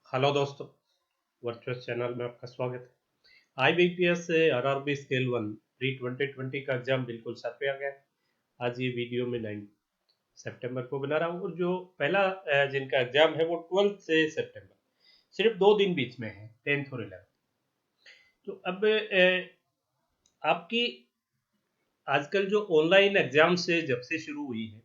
Hello दोस्तों, virtual channel में आपका स्वागत है। IBPS से RRB स्केल 1 प्री 2020 का एग्जाम बिल्कुल सर पे आ गया है। आज ये वीडियो में 9 सितंबर को बना रहा हूँ और जो पहला जिनका एग्जाम है वो 12 से सितंबर, सिर्फ 2 दिन बीच में है, 10th और 11th। तो अब आपकी आजकल जो ऑनलाइन एग्जाम से जब से शुरू हुई है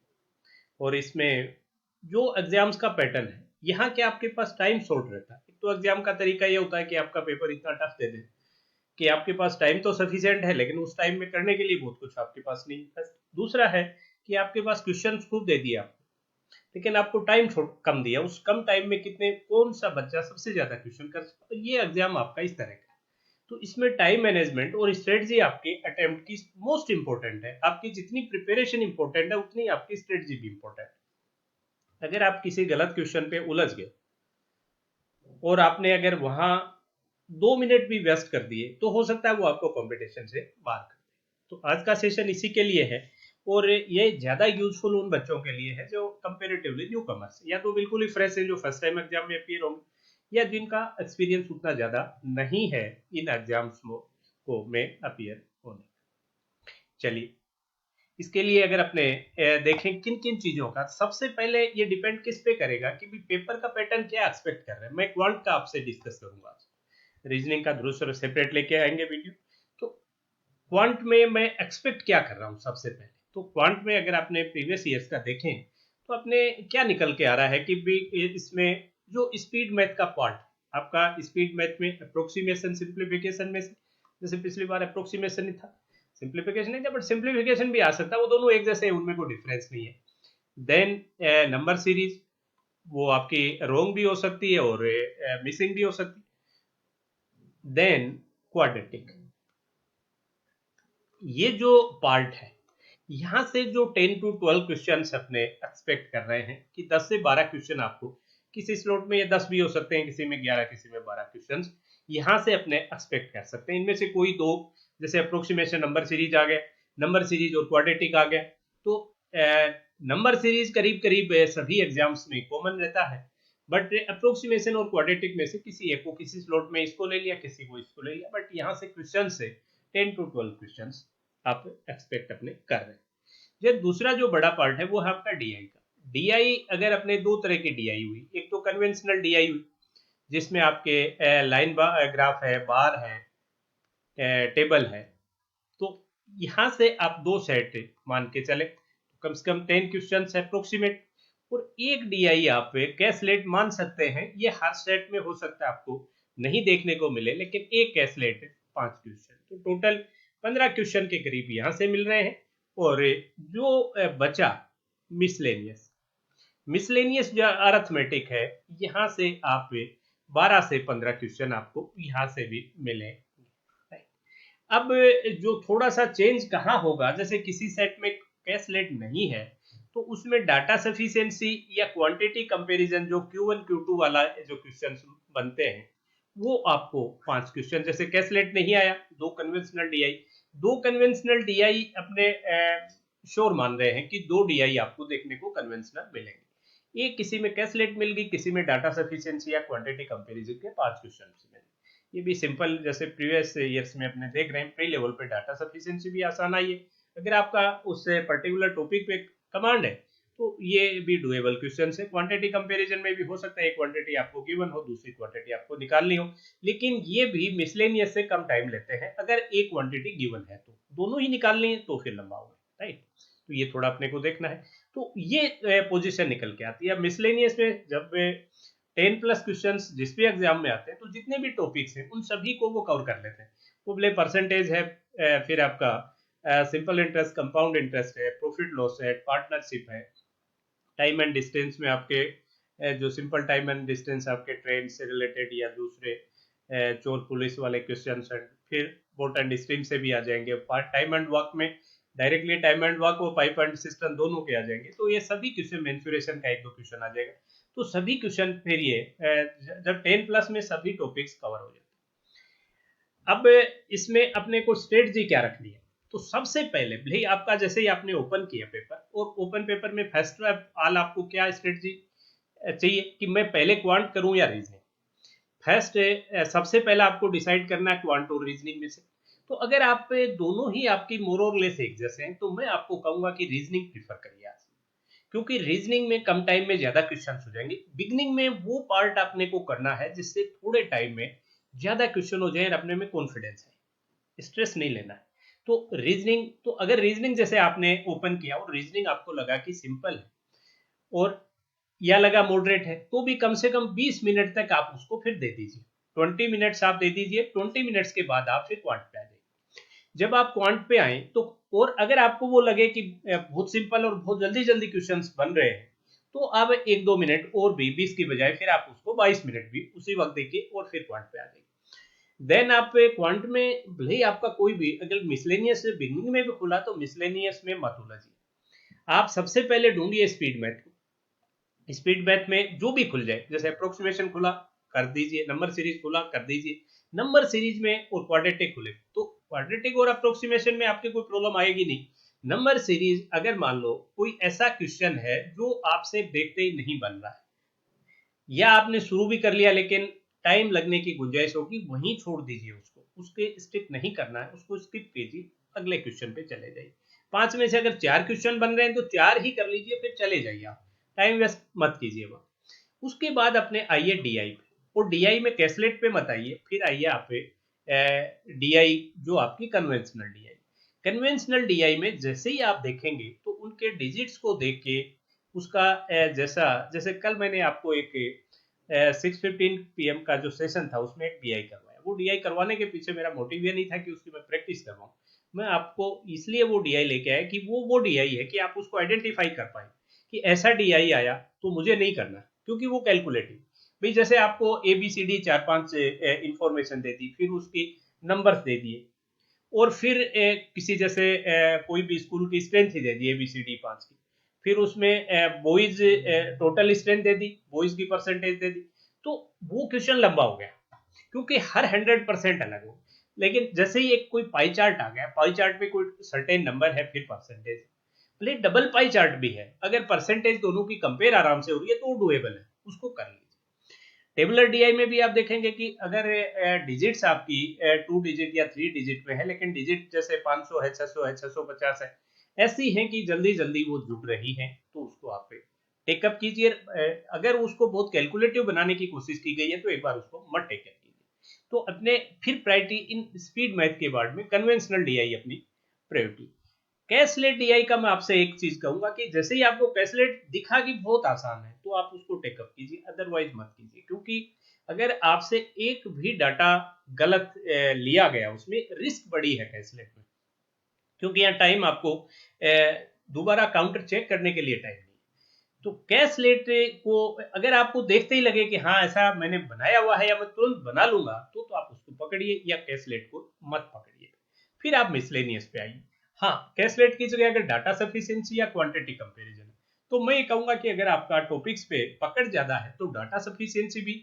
और इसमें जो एग्जाम्स का पैटर्न है, यहाँ के आपके पास टाइम शॉर्ट रहता है। एक तो एग्जाम का तरीका ये होता है कि आपका पेपर इतना टफ दे दे कि आपके पास टाइम तो सफिशिएंट है, लेकिन उस टाइम में करने के लिए बहुत कुछ आपके पास नहीं है। दूसरा है कि आपके पास क्वेश्चन खूब दे दिया आपको, लेकिन आपको टाइम कम दिया। उस कम टाइम में कितने कौन सा बच्चा सबसे ज्यादा क्वेश्चन कर सकता, तो ये एग्जाम आपका इस तरह का है। तो इसमें टाइम मैनेजमेंट और स्ट्रेटजी आपके अटेम्प्ट की मोस्ट इंपॉर्टेंट है। आपकी जितनी प्रिपरेशन इंपॉर्टेंट है उतनी आपकी स्ट्रेटजी भी इंपॉर्टेंट है। अगर आप किसी गलत क्वेश्चन पे उलझ गए और आपने अगर वहां 2 मिनट भी वेस्ट कर दिए तो हो सकता है वो आपको कंपटीशन से बाहर कर दे। तो आज का सेशन इसी के लिए है और ये ज्यादा यूजफुल उन बच्चों के लिए है जो कंपेरेटिवली न्यू कमर्स या तो बिल्कुल ही फ्रेश है, जो फर्स्ट टाइम एग्जाम में अपियर होंगे, या जिनका एक्सपीरियंस उतना ज्यादा नहीं है इन एग्जाम्स को में अपियर होने। चलिए, इसके लिए अगर अपने देखें किन किन चीजों का, सबसे पहले ये डिपेंड किस पे करेगा कि भी पेपर का पैटर्न क्या एक्सपेक्ट कर रहे हैं। मैं क्वांट का आपसे डिस्कस करूंगा आज, रीजनिंग का दूसरा सेपरेट लेके आएंगे वीडियो। तो क्वांट में मैं एक्सपेक्ट क्या कर रहा हूँ सबसे पहले, तो क्वांट में अगर आपने प्रीवियस ईयर्स का देखें तो अपने क्या निकल के आ रहा है कि भी इसमें जो स्पीड मैथ का पार्ट, आपका स्पीड मैथ में अप्रोक्सीमेशन सिंप्लीफिकेशन में से, जैसे पिछली बार अप्रोक्सीमेशन ही था, सिंप्लीफिकेशन नहीं था, बट सिंप्लीफिकेशन भी आ सकता है, वो दोनों एक जैसे हैं, उनमें कोई डिफरेंस नहीं है। देन नंबर सीरीज, वो आपकी रोंग भी हो सकती है और मिसिंग भी हो सकती है। देन क्वाड्रेटिक, ये जो पार्ट है, यहाँ से जो 10 to 12 क्वेश्चन अपने एक्सपेक्ट कर रहे हैं कि 10 से 12 क्वेश्चन आपको, किसी स्लॉट में ये 10 भी हो सकते हैं, किसी में 11, किसी में 12 क्वेश्चन यहाँ से अपने एक्सपेक्ट कर सकते हैं। इनमें से कोई दो, जैसे अप्रोक्सीमेशन नंबर सीरीज आ गया, नंबर सीरीज और क्वाड्रेटिक आ गया, तो नंबर सीरीज करीब करीब सभी एग्जाम्स में कॉमन रहता है, बट अप्रोक्सीमेशन और क्वाड्रेटिक में से किसी एक को, किसी स्लॉट में इसको ले लिया, किसी को इसको ले लिया, बट यहाँ से क्वेश्चन से 10 to 12 क्वेश्चन आप एक्सपेक्ट अपने कर रहे हैं। ये दूसरा जो बड़ा पार्ट है वो है आपका डीआई का। डीआई अगर अपने दो तरह की डीआई हुई, एक तो कन्वेंशनल डीआई हुई जिसमें आपके लाइन ग्राफ है, बार है, टेबल है, तो यहाँ से आप दो सेट मान के चले तो कम से कम 10 क्वेश्चन अप्रोक्सीमेट, और एक डीआई आप कैसलेट मान सकते हैं। ये हर सेट में हो सकता है आपको नहीं देखने को मिले, लेकिन एक कैसलेट 5 क्वेश्चन, तो टोटल 15 क्वेश्चन के करीब यहाँ से मिल रहे हैं। और जो बचा मिसलेनियस, मिसलेनियस जो अर्थमेटिक है, यहाँ से आप 12 से 15 क्वेश्चन आपको यहाँ से भी मिले। अब जो थोड़ा सा चेंज कहाँ होगा, जैसे किसी सेट में कैसलेट नहीं है तो उसमें डाटा सफिशिएंसी या क्वांटिटी कंपैरिजन, जो Q1 Q2 वाला जो क्वेश्चन बनते हैं, वो आपको 5 क्वेश्चन, जैसे कैसलेट नहीं आया, दो कन्वेंशनल डीआई अपने श्योर मान रहे हैं कि 2 डीआई आपको देखने को कन्वेंशनल मिलेंगे। एक किसी में कैसलेट मिल गई, किसी में डाटा सफिशिएंसी या क्वांटिटी कंपैरिजन के 5 क्वेश्चन मिले। ये भी सिंपल, जैसे प्रीवियस ईयर्स में अपने देख रहे हैं, प्री लेवल पे डाटा सफिशिएंसी भी आसान आई है। अगर आपका उस पर्टिकुलर टॉपिक पे कमांड है तो ये भी डुएबल क्वेश्चन है। क्वांटिटी कंपैरिजन में भी हो सकता है एक क्वांटिटी आपको गिवन हो, दूसरी क्वांटिटी आपको निकालनी हो, लेकिन ये भी मिसलेनियस से कम टाइम लेते हैं। अगर एक क्वांटिटी गिवन है तो दोनों ही निकालनी है तो फिर लंबा होगा, राइट। तो ये थोड़ा अपने को देखना है। तो ये पोजीशन निकल के आती है। मिसलेनियस में जब 10+ क्वेश्चन जिस भी एग्जाम में आते हैं तो जितने भी टॉपिक्स हैं उन सभी को वो कवर कर लेते हैं। वो भले परसेंटेज है, फिर आपका सिंपल इंटरेस्ट, कंपाउंड इंटरेस्ट है, प्रॉफिट लॉस है, पार्टनरशिप है, टाइम एंड डिस्टेंस में आपके जो सिंपल टाइम एंड डिस्टेंस आपके ट्रेन से रिलेटेड या दूसरे चोर पुलिस वाले क्वेश्चन, फिर बोट एंड स्ट्रीम से भी आ जाएंगे। टाइम एंड वर्क में डायरेक्टली टाइम एंड वर्क, वो पाइप एंड सिस्टम दोनों के आ जाएंगे। तो ये सभी क्वेश्चन, मेंसुरेशन का एक दो क्वेश्चन आ जाएगा। तो सभी क्वेश्चन फिर ये जब 10+ में सभी टॉपिक्स कवर हो जाते हैं। अब इसमें अपने को स्ट्रेटजी क्या रखनी है, तो सबसे पहले भाई आपका जैसे ही आपने ओपन किया पेपर, और ओपन पेपर में फर्स्ट ऑफ ऑल आपको क्या स्ट्रेटजी चाहिए कि मैं पहले क्वांट करूं या रीजनिंग। फर्स्ट सबसे पहला आपको डिसाइड करना है क्वांट और रीजनिंग में से। तो अगर आप दोनों ही आपकी मोर और लेस एक जैसे हैं, तो मैं आपको कहूंगा कि रीजनिंग प्रीफर करिए आज, क्योंकि रीजनिंग में कम टाइम में ज्यादा क्वेश्चन हो जाएंगे। बिगनिंग में वो पार्ट आपने को करना है जिससे थोड़े टाइम में ज्यादा क्वेश्चन हो जाए और अपने में कॉन्फिडेंस है, स्ट्रेस नहीं लेना है। तो रीजनिंग, तो अगर रीजनिंग जैसे आपने ओपन किया और रीजनिंग आपको लगा कि सिंपल है और या लगा मॉडरेट है, तो भी कम से कम 20 मिनट तक आप उसको फिर दे दीजिए। 20 मिनट्स आप दे दीजिए, 20 मिनट्स के बाद आप फिर क्वांट पे आ जाइए। जब आप क्वांट पे आए तो, और अगर आपको वो लगे कि बहुत सिंपल और बहुत जल्दी जल्दी क्वेश्चंस बन रहे हैं, तो आप 1-2 मिनट और भी 20 की बजाय फिर आप उसको 22 मिनट भी उसी वक्त देखिए और फिर क्वांट पे आ जाइए। देन आप क्वांट में भले ही आपका कोई भी अगर मिसलेनियस बिगनिंग में भी खुला तो मिसलेनियस में मत उलझिए। आप सबसे पहले ढूंढिए स्पीड मैथ। स्पीड मैथ में जो भी खुल जाए, जैसे अप्रोक्सीमेशन खुला कर दीजिए, नंबर सीरीज खुला कर दीजिए। नंबर सीरीज में और क्वाड्रेटिक खुले तो क्वाड्रेटिक और अप्रोक्सीमेशन में आपके कोई प्रॉब्लम आएगी नहीं। नंबर सीरीज अगर मान लो कोई ऐसा क्वेश्चन है जो आपसे देखते ही नहीं बन रहा है, या आपने शुरू भी कर लिया लेकिन टाइम लगने की गुंजाइश होगी, वहीं छोड़ दीजिए उसको, उसके स्टिक नहीं करना है, उसको स्किप कीजिए, अगले क्वेश्चन पे चले जाइए। 5 में से अगर 4 क्वेश्चन बन रहे हैं तो 4 ही कर लीजिए, फिर चले जाइए, आप टाइम वेस्ट मत कीजिए वहां। उसके बाद अपने आइए डीआई पे, और डीआई में कैसलेट पे मत आइए, फिर आइए आप डीआई जो आपकी कन्वेंशनल डीआई। कन्वेंशनल डीआई में जैसे ही आप देखेंगे तो उनके डिजिट्स को देख के उसका जैसा, जैसे कल मैंने आपको एक 6:15 PM का जो सेशन था उसमें एक डीआई करवाया। वो डीआई करवाने के पीछे मेरा मोटिव ये नहीं था कि उसकी मैं प्रैक्टिस करवाऊं, मैं आपको इसलिए वो डीआई लेके आया कि वो डीआई है कि आप उसको आइडेंटिफाई कर पाए कि ऐसा डीआई आया तो मुझे नहीं करना, क्योंकि वो कैलकुलेटिव। भाई जैसे आपको A B C D 4-5 information दे दी, फिर उसकी नंबर्स दे दिए, और फिर किसी जैसे कोई भी स्कूल की स्ट्रेंथ ही दे दी ABCD 5 की, फिर उसमें बॉयज टोटल स्ट्रेंथ दे दी, बॉयज की परसेंटेज दे दी, तो वो क्वेश्चन लंबा हो गया, क्योंकि हर 100% अलग हो। लेकिन जैसे ही एक कोई पाई चार्ट आ गया, पाई चार्ट पे कोई सर्टेन नंबर है, फिर परसेंटेज, भले डबल पाई चार्ट भी है, अगर परसेंटेज दोनों की कंपेयर आराम से हो रही है तो वो डुएबल है, उसको कर लीजिए। टेबुलर डीआई में भी आप देखेंगे कि अगर डिजिट्स आपकी 2 डिजिट या 3 डिजिट में है, लेकिन डिजिट जैसे 500 है, 600 है, 650 है, ऐसी हैं कि जल्दी जल्दी वो जुड़ रही हैं, तो उसको आप टेकअप कीजिए। अगर उसको बहुत कैलकुलेटिव बनाने की कोशिश की गई है तो एक बार उसको मत टेकअप कीजिए। तो अपने फिर प्रायोरिटी इन स्पीड मैथ के बाद में कन्वेंशनल डीआई अपनी प्रायोरिटी। कैशलेट डीआई का मैं आपसे एक चीज कहूंगा कि जैसे ही आपको कैशलेट दिखा कि बहुत आसान है तो आप उसको टेकअप कीजिए, अदरवाइज मत कीजिए, क्योंकि अगर आपसे एक भी डाटा गलत लिया गया, उसमें रिस्क बड़ी है कैशलेट में, क्योंकि यहाँ टाइम आपको दोबारा काउंटर चेक करने के लिए टाइम नहीं। तो कैशलेट को अगर आपको देखते ही लगे कि हाँ ऐसा मैंने बनाया हुआ है या मैं तुरंत बना लूंगा, तो आप उसको पकड़िए, या कैशलेट को मत पकड़िए। फिर आप मिसलेनियस पे आइए। हाँ, कैशलेट की जगह अगर डाटा सफिशिएंसी या क्वांटिटी कंपैरिजन है, तो मैं ये कहूंगा कि अगर आपका टॉपिक्स पे पकड़ ज्यादा है तो डाटा सफिशिएंसी भी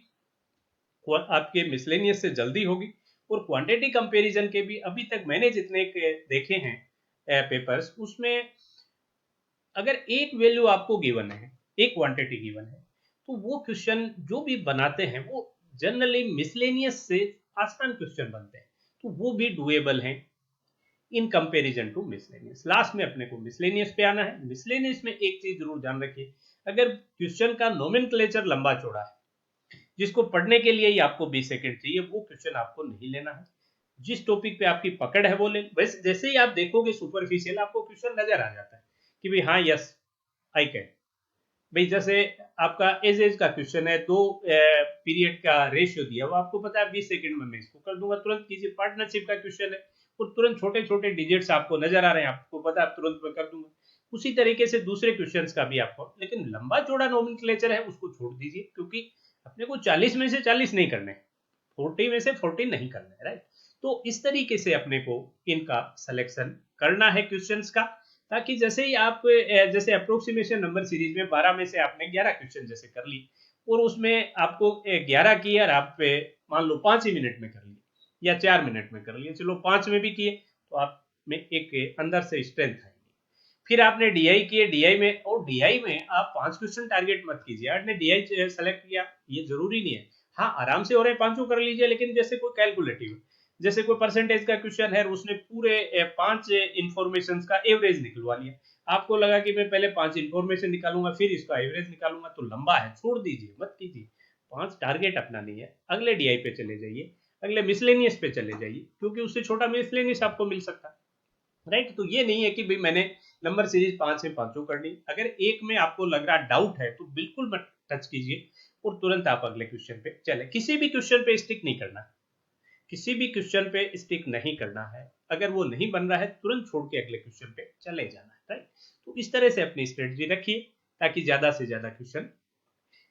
आपके मिसलेनियस से जल्दी होगी, और क्वांटिटी कंपैरिजन के भी अभी तक मैंने जितने के देखे हैं पेपर्स, उसमें अगर एक वैल्यू आपको गिवन है, एक क्वांटिटी गिवन है, तो वो क्वेश्चन जो भी बनाते हैं वो जनरली मिसलेनियस से आसान क्वेश्चन बनते हैं, तो वो भी डुएबल हैं in comparison to miscellaneous. Last में अपने को मिसलेनियस पे आना है। मिसलेनियस में एक चीज जरूर ध्यान रखिए, अगर क्वेश्चन का नोमेनक्लेचर लंबा चौड़ा है जिसको पढ़ने के लिए ही आपको 20 सेकंड चाहिए, वो क्वेश्चन आपको नहीं लेना है। जिस टॉपिक पे आपकी पकड़ है वो ले, वैसे जैसे ही आप देखोगे सुपरफिशियल आपको क्वेश्चन नजर आ जाता है कि भाई हाँ यस आई कैन। भाई जैसे आपका एज एज का क्वेश्चन है, 2 पीरियड का रेशियो दिया, वो आपको पता है 20 सेकंड में मैं इसको कर दूंगा, तुरंत कीजिए। पार्टनरशिप का क्वेश्चन है और तुरंत छोटे छोटे डिजिट्स आपको नजर आ रहे हैं, आपको पता है तुरंत मैं कर दूंगा। उसी तरीके से दूसरे क्वेश्चंस का भी आपको, लेकिन लंबा चौड़ा नोमेनक्लेचर है उसको छोड़ दीजिए, क्योंकि अपने को 40 में से 40 नहीं करने, 40 में से 40 नहीं करना है, राइट। तो इस तरीके से अपने को इनका सिलेक्शन करना है क्वेश्चंस का, ताकि जैसे ही आप जैसे अप्रोक्सीमेशन नंबर सीरीज में 12 में से आपने 11 क्वेश्चन जैसे कर ली, और उसमें आपको 11 की यार आप मान लो 5 ही मिनट में कर लिए या 4 मिनट में कर लिए, चलो 5 में भी किए तो आप में एक अंदर से स्ट्रेंथ आएगी। फिर आपने डीआई किए, डीआई में, और डीआई में आप 5 क्वेश्चन टारगेट मत कीजिए। आपने डीआई सेलेक्ट किया, ये जरूरी नहीं है हाँ आराम से हो रहे हैं, पांचों कर लीजिए, लेकिन जैसे कोई कैलकुलेटिव, जैसे कोई परसेंटेज का क्वेश्चन है, उसने पूरे 5 इंफॉर्मेशन का एवरेज निकलवा लिया, आपको लगा कि मैं पहले 5 इंफॉर्मेशन निकालूंगा फिर इसका एवरेज निकालूंगा, तो लंबा है, छोड़ दीजिए, मत कीजिए। 5 टारगेट अपना नहीं है, अगले डीआई पे चले जाइए, अगले मिसलेनियस पे चले जाइए, क्योंकि उससे छोटा मिसलेनियस आपको मिल सकता है, राइट। तो ये नहीं है कि भाई मैंने नंबर सीरीज 5 से पांचों कर ली, अगर एक में आपको लग रहा डाउट है तो बिल्कुल मत टच कीजिए और तुरंत आप अगले क्वेश्चन पे चले। किसी भी क्वेश्चन पे स्टिक नहीं करना, किसी भी क्वेश्चन पे स्टिक नहीं करना है, अगर वो नहीं बन रहा है तुरंत छोड़ के अगले क्वेश्चन पे चले जाना है, राइट। तो इस तरह से अपनी स्ट्रेटजी रखिए ताकि ज्यादा से ज्यादा क्वेश्चन,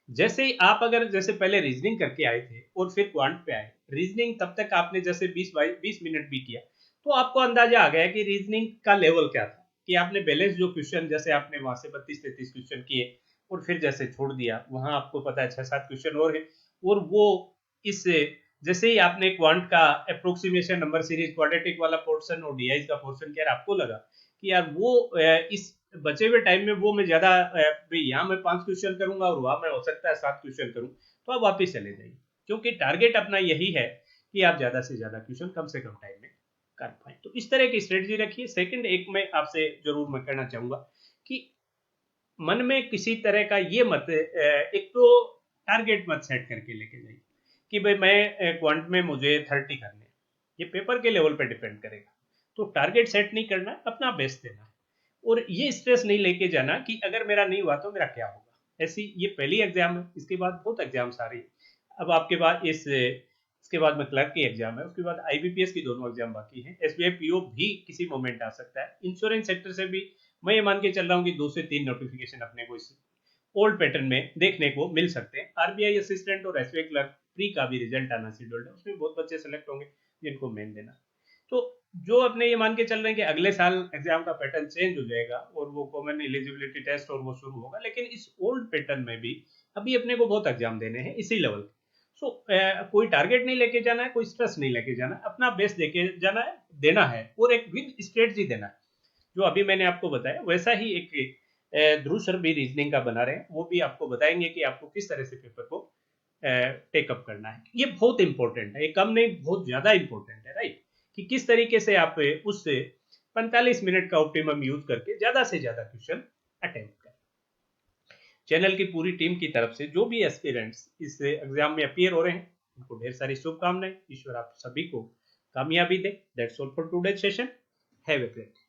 जैसे ही आप अगर जैसे पहले रीजनिंग करके आए थे और फिर क्वांट पे आए, रीजनिंग तब तक आपने जैसे 20 मिनट भी किया, तो आपको अंदाजा आ गया कि रीजनिंग का लेवल क्या था, कि आपने बैलेंस जो क्वेश्चन, जैसे आपने वहां से 32-33 क्वेश्चन किए और फिर जैसे छोड़ दिया, वहां आपको पता है 6-7 क्वेश्चन और है, और वो इस जैसे ही आपने क्वांट का अप्रोक्सीमेशन नंबर सीरीज क्वाड्रेटिक वाला पोर्शन और डीआई का पोर्शन किया, आपको लगा कि यार वो इस बचे हुए टाइम में वो मैं ज्यादा यहाँ मैं 5 क्वेश्चन करूंगा और वहां मैं हो सकता है 7 क्वेश्चन करूं, तो आप वापिस चले जाइए, क्योंकि टारगेट अपना यही है कि आप ज्यादा से ज्यादा क्वेश्चन कम से कम टाइम में कर पाए। तो इस तरह की स्ट्रेटजी रखिए। सेकंड, एक मैं आपसे जरूर मैं कहना चाहूंगा कि मन में किसी तरह का ये मत, एक तो टारगेट मत सेट करके लेके जाइए कि भाई मैं क्वांट में मुझे 30 करने, ये पेपर के लेवल पे डिपेंड करेगा, तो टारगेट सेट नहीं करना, अपना बेस्ट देना है, और ये स्ट्रेस नहीं लेके जाना कि अगर मेरा नहीं हुआ तो मेरा क्या होगा। ऐसी ये पहली एग्जाम है, इसके बाद बहुत एग्जाम्स आ रही है, अब आपके बाद इसके बाद में क्लर्क की एग्जाम है, उसके बाद आईबीपीएस की दोनों एग्जाम बाकी हैं, एसबीआई पीओ भी किसी मोमेंट आ सकता है, इंश्योरेंस सेक्टर से भी मैं ये मान के चल रहा हूँ कि 2 से 3 नोटिफिकेशन अपने को इस ओल्ड पैटर्न में देखने को मिल सकते हैं। आरबीआई असिस्टेंट और एसबीआई क्लर्क प्री का भी रिजल्ट आना शेड्यूल्ड है, उसमें बहुत बच्चे सेलेक्ट होंगे जिनको मेन देना। तो जो अपने ये मान के चल रहे हैं कि अगले साल एग्जाम का पैटर्न चेंज हो जाएगा और वो कॉमन एलिजिबिलिटी टेस्ट और वो शुरू होगा, लेकिन इस ओल्ड पैटर्न में भी अभी अपने को बहुत एग्जाम देने हैं इसी लेवल के। सो कोई टारगेट नहीं लेके जाना है, कोई स्ट्रेस नहीं लेके जाना है, अपना बेस्ट देके जाना है, देना है, और एक विद स्ट्रेटजी देना है। जो अभी मैंने आपको बताया वैसा ही एक ध्रुव सर भी रीजनिंग का बना रहे हैं, वो भी आपको बताएंगे कि आपको किस तरह से पेपर को टेकअप करना है। ये बहुत इंपॉर्टेंट है, ये कम नहीं बहुत ज्यादा इंपॉर्टेंट है, राइट, कि किस तरीके से आप उससे 45 मिनट का ऑप्टिमम यूज करके ज्यादा से ज्यादा क्वेश्चन अटेम्प्ट करें। चैनल की पूरी टीम की तरफ से जो भी एस्पिरेंट्स इस एग्जाम में अपीयर हो रहे हैं, उनको ढेर सारी शुभकामनाएं, ईश्वर आप सभी को कामयाबी दे। That's all for today session, have a great